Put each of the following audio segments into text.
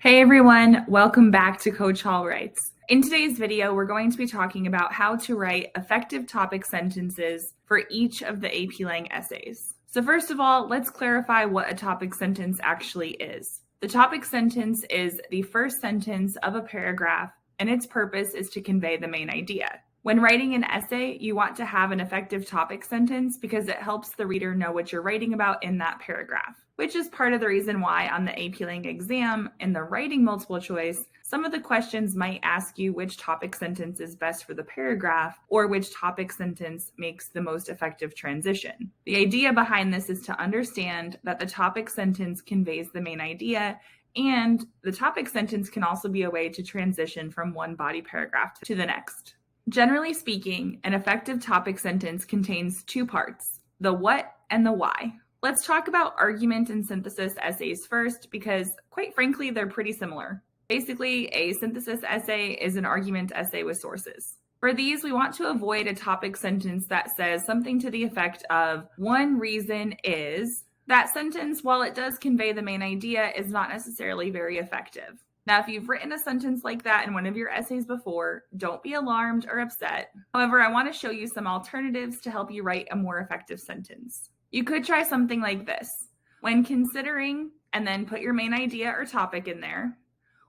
Hey everyone, welcome back to Coach Hall Writes. In today's video, we're going to be talking about how to write effective topic sentences for each of the AP Lang essays. So first of all, let's clarify what a topic sentence actually is. The topic sentence is the first sentence of a paragraph, and its purpose is to convey the main idea. When writing an essay, you want to have an effective topic sentence because it helps the reader know what you're writing about in that paragraph, which is part of the reason why on the AP Lang exam, in the writing multiple choice, some of the questions might ask you which topic sentence is best for the paragraph or which topic sentence makes the most effective transition. The idea behind this is to understand that the topic sentence conveys the main idea, and the topic sentence can also be a way to transition from one body paragraph to the next. Generally speaking, an effective topic sentence contains two parts, the what and the why. Let's talk about argument and synthesis essays first because, quite frankly, they're pretty similar. Basically, a synthesis essay is an argument essay with sources. For these, we want to avoid a topic sentence that says something to the effect of, one reason is. That sentence, while it does convey the main idea, is not necessarily very effective. Now, if you've written a sentence like that in one of your essays before, don't be alarmed or upset. However, I want to show you some alternatives to help you write a more effective sentence. You could try something like this. When considering, and then put your main idea or topic in there,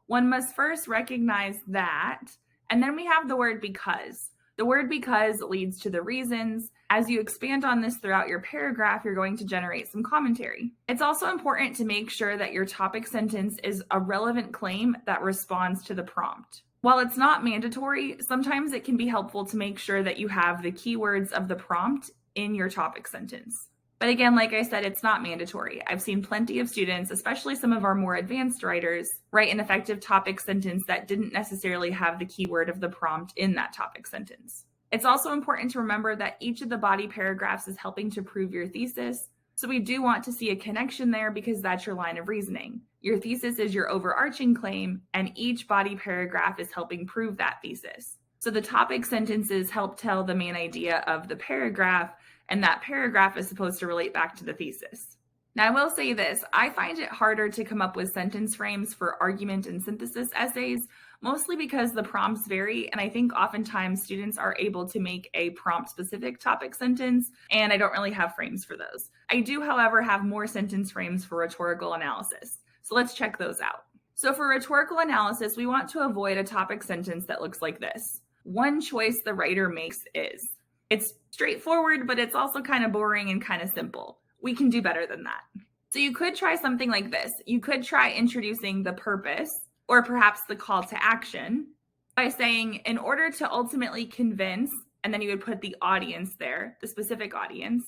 one must first recognize that, and then we have the word because. The word because leads to the reasons. As you expand on this throughout your paragraph, you're going to generate some commentary. It's also important to make sure that your topic sentence is a relevant claim that responds to the prompt. While it's not mandatory, sometimes it can be helpful to make sure that you have the keywords of the prompt in your topic sentence. But again, like I said, it's not mandatory. I've seen plenty of students, especially some of our more advanced writers, write an effective topic sentence that didn't necessarily have the keyword of the prompt in that topic sentence. It's also important to remember that each of the body paragraphs is helping to prove your thesis. So we do want to see a connection there because that's your line of reasoning. Your thesis is your overarching claim, and each body paragraph is helping prove that thesis. So the topic sentences help tell the main idea of the paragraph, and that paragraph is supposed to relate back to the thesis. Now, I will say this, I find it harder to come up with sentence frames for argument and synthesis essays, mostly because the prompts vary, and I think oftentimes students are able to make a prompt-specific topic sentence, and I don't really have frames for those. I do, however, have more sentence frames for rhetorical analysis, so let's check those out. So for rhetorical analysis, we want to avoid a topic sentence that looks like this. One choice the writer makes is. It's straightforward, but it's also kind of boring and kind of simple. We can do better than that. So you could try something like this. You could try introducing the purpose or perhaps the call to action by saying, in order to ultimately convince, and then you would put the audience there, the specific audience,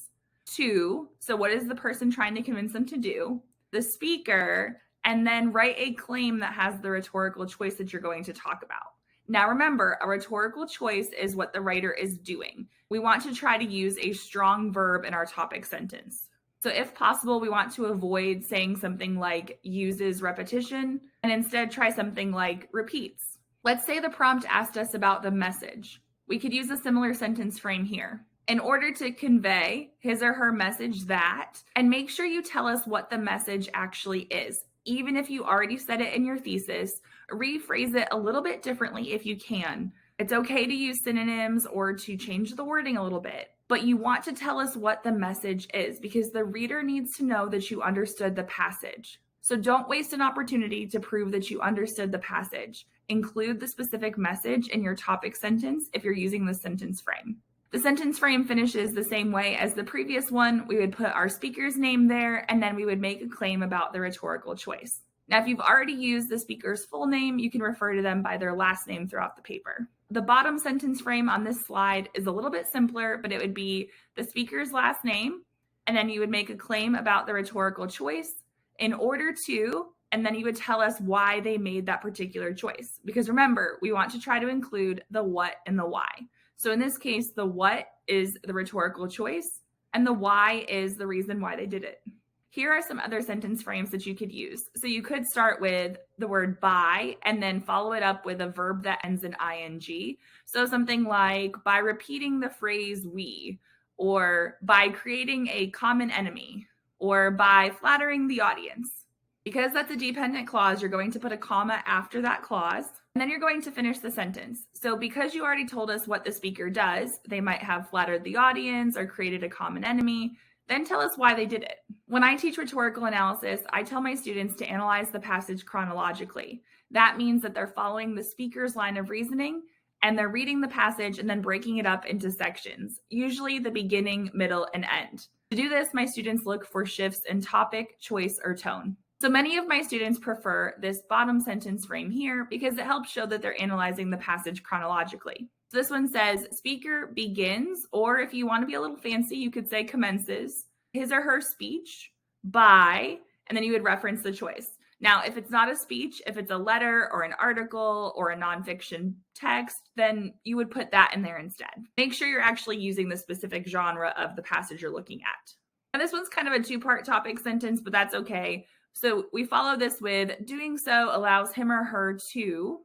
to, so what is the person trying to convince them to do, the speaker, and then write a claim that has the rhetorical choice that you're going to talk about. Now remember, a rhetorical choice is what the writer is doing. We want to try to use a strong verb in our topic sentence. So if possible, we want to avoid saying something like uses repetition and instead try something like repeats. Let's say the prompt asked us about the message. We could use a similar sentence frame here. In order to convey his or her message that, and make sure you tell us what the message actually is. Even if you already said it in your thesis, rephrase it a little bit differently if you can. It's okay to use synonyms or to change the wording a little bit, but you want to tell us what the message is because the reader needs to know that you understood the passage. So don't waste an opportunity to prove that you understood the passage. Include the specific message in your topic sentence if you're using the sentence frame. The sentence frame finishes the same way as the previous one. We would put our speaker's name there, and then we would make a claim about the rhetorical choice. Now, if you've already used the speaker's full name, you can refer to them by their last name throughout the paper. The bottom sentence frame on this slide is a little bit simpler, but it would be the speaker's last name, and then you would make a claim about the rhetorical choice in order to, and then you would tell us why they made that particular choice. Because remember, we want to try to include the what and the why. So in this case, the what is the rhetorical choice, and the why is the reason why they did it. Here are some other sentence frames that you could use. So you could start with the word by and then follow it up with a verb that ends in ing. So something like by repeating the phrase we, or by creating a common enemy, or by flattering the audience. Because that's a dependent clause, you're going to put a comma after that clause, and then you're going to finish the sentence. So because you already told us what the speaker does, they might have flattered the audience or created a common enemy, then tell us why they did it. When I teach rhetorical analysis, I tell my students to analyze the passage chronologically. That means that they're following the speaker's line of reasoning and they're reading the passage and then breaking it up into sections, usually the beginning, middle, and end. To do this, my students look for shifts in topic, choice, or tone. So many of my students prefer this bottom sentence frame here because it helps show that they're analyzing the passage chronologically. So this one says, speaker begins, or if you want to be a little fancy, you could say commences his or her speech by, and then you would reference the choice. Now, if it's not a speech, if it's a letter or an article or a nonfiction text, then you would put that in there instead. Make sure you're actually using the specific genre of the passage you're looking at. Now, this one's kind of a two-part topic sentence, but that's okay. So we follow this with, doing so allows him or her to.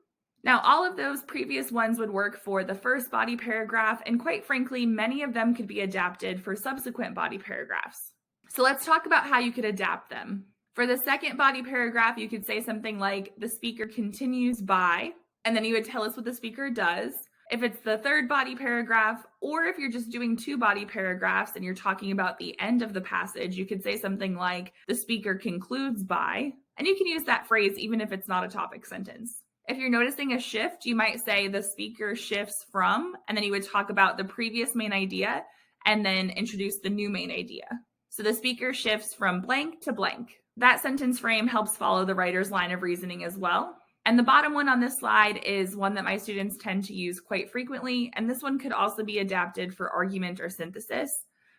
Now, all of those previous ones would work for the first body paragraph, and quite frankly, many of them could be adapted for subsequent body paragraphs. So let's talk about how you could adapt them. For the second body paragraph, you could say something like, the speaker continues by, and then you would tell us what the speaker does. If it's the third body paragraph, or if you're just doing two body paragraphs and you're talking about the end of the passage, you could say something like, the speaker concludes by, and you can use that phrase even if it's not a topic sentence. If you're noticing a shift, you might say the speaker shifts from, and then you would talk about the previous main idea and then introduce the new main idea. So the speaker shifts from blank to blank. That sentence frame helps follow the writer's line of reasoning as well. And the bottom one on this slide is one that my students tend to use quite frequently, and this one could also be adapted for argument or synthesis.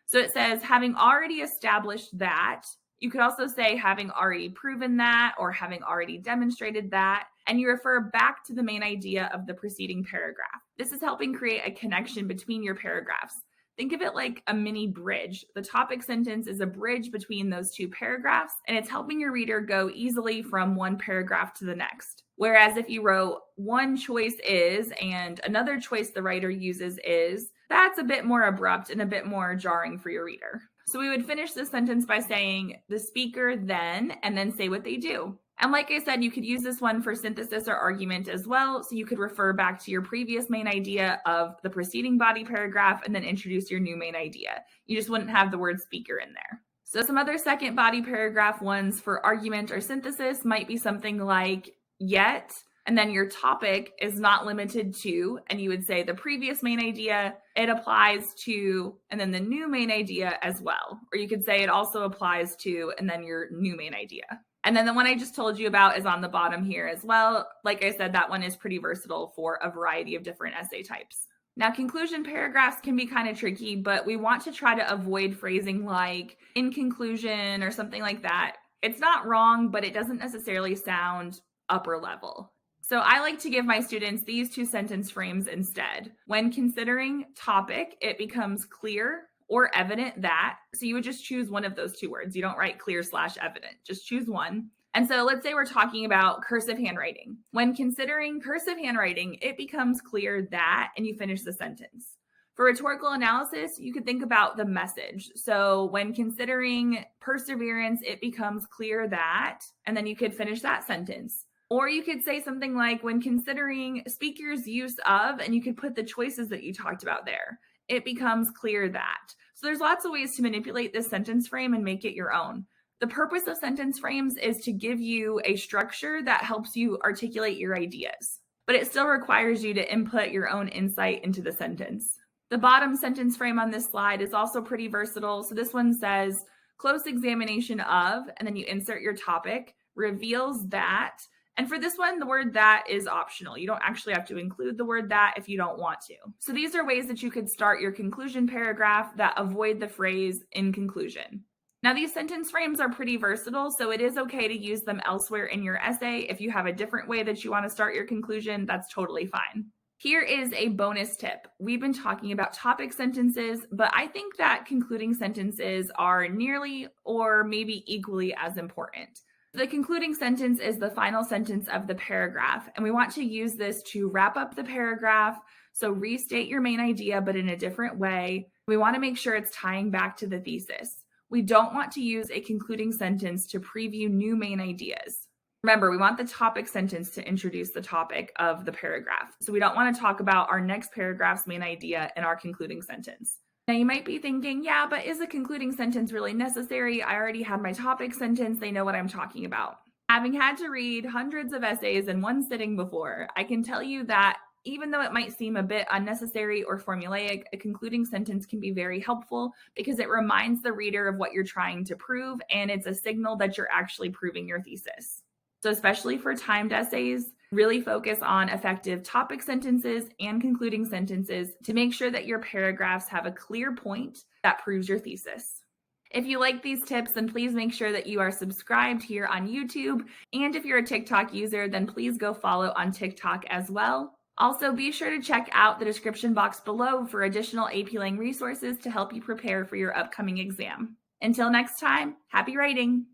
So it says, having already established that, you could also say having already proven that or having already demonstrated that, and you refer back to the main idea of the preceding paragraph. This is helping create a connection between your paragraphs. Think of it like a mini bridge. The topic sentence is a bridge between those two paragraphs, and it's helping your reader go easily from one paragraph to the next. Whereas if you wrote one choice is and another choice the writer uses is, that's a bit more abrupt and a bit more jarring for your reader. So we would finish this sentence by saying the speaker then, and then say what they do. And like I said, you could use this one for synthesis or argument as well. So you could refer back to your previous main idea of the preceding body paragraph and then introduce your new main idea. You just wouldn't have the word speaker in there. So some other second body paragraph ones for argument or synthesis might be something like yet, and then your topic is not limited to, and you would say the previous main idea, it applies to, and then the new main idea as well. Or you could say it also applies to, and then your new main idea. And then the one I just told you about is on the bottom here as well. Like I said, that one is pretty versatile for a variety of different essay types. Now, conclusion paragraphs can be kind of tricky, but we want to try to avoid phrasing like in conclusion or something like that. It's not wrong, but it doesn't necessarily sound upper level. So I like to give my students these two sentence frames instead. When considering topic, it becomes clear or evident that, so you would just choose one of those two words. You don't write clear/evident, just choose one. And so let's say we're talking about cursive handwriting. When considering cursive handwriting, it becomes clear that, and you finish the sentence. For rhetorical analysis, you could think about the message. So when considering perseverance, it becomes clear that, and then you could finish that sentence. Or you could say something like, when considering speaker's use of, and you could put the choices that you talked about there. It becomes clear that. So there's lots of ways to manipulate this sentence frame and make it your own. The purpose of sentence frames is to give you a structure that helps you articulate your ideas, but it still requires you to input your own insight into the sentence. The bottom sentence frame on this slide is also pretty versatile. So this one says, close examination of, and then you insert your topic, reveals that. And for this one, the word that is optional. You don't actually have to include the word that if you don't want to. So these are ways that you could start your conclusion paragraph that avoid the phrase in conclusion. Now, these sentence frames are pretty versatile, so it is okay to use them elsewhere in your essay. If you have a different way that you want to start your conclusion, that's totally fine. Here is a bonus tip. We've been talking about topic sentences, but I think that concluding sentences are nearly or maybe equally as important. The concluding sentence is the final sentence of the paragraph, and we want to use this to wrap up the paragraph. So restate your main idea, but in a different way. We want to make sure it's tying back to the thesis. We don't want to use a concluding sentence to preview new main ideas. Remember, we want the topic sentence to introduce the topic of the paragraph. So we don't want to talk about our next paragraph's main idea in our concluding sentence. Now you might be thinking, yeah, but is a concluding sentence really necessary? I already have my topic sentence. They know what I'm talking about. Having had to read hundreds of essays in one sitting before, I can tell you that even though it might seem a bit unnecessary or formulaic, a concluding sentence can be very helpful because it reminds the reader of what you're trying to prove, and it's a signal that you're actually proving your thesis. So especially for timed essays, really focus on effective topic sentences and concluding sentences to make sure that your paragraphs have a clear point that proves your thesis. If you like these tips, then please make sure that you are subscribed here on YouTube. And if you're a TikTok user, then please go follow on TikTok as well. Also, be sure to check out the description box below for additional AP Lang resources to help you prepare for your upcoming exam. Until next time, happy writing!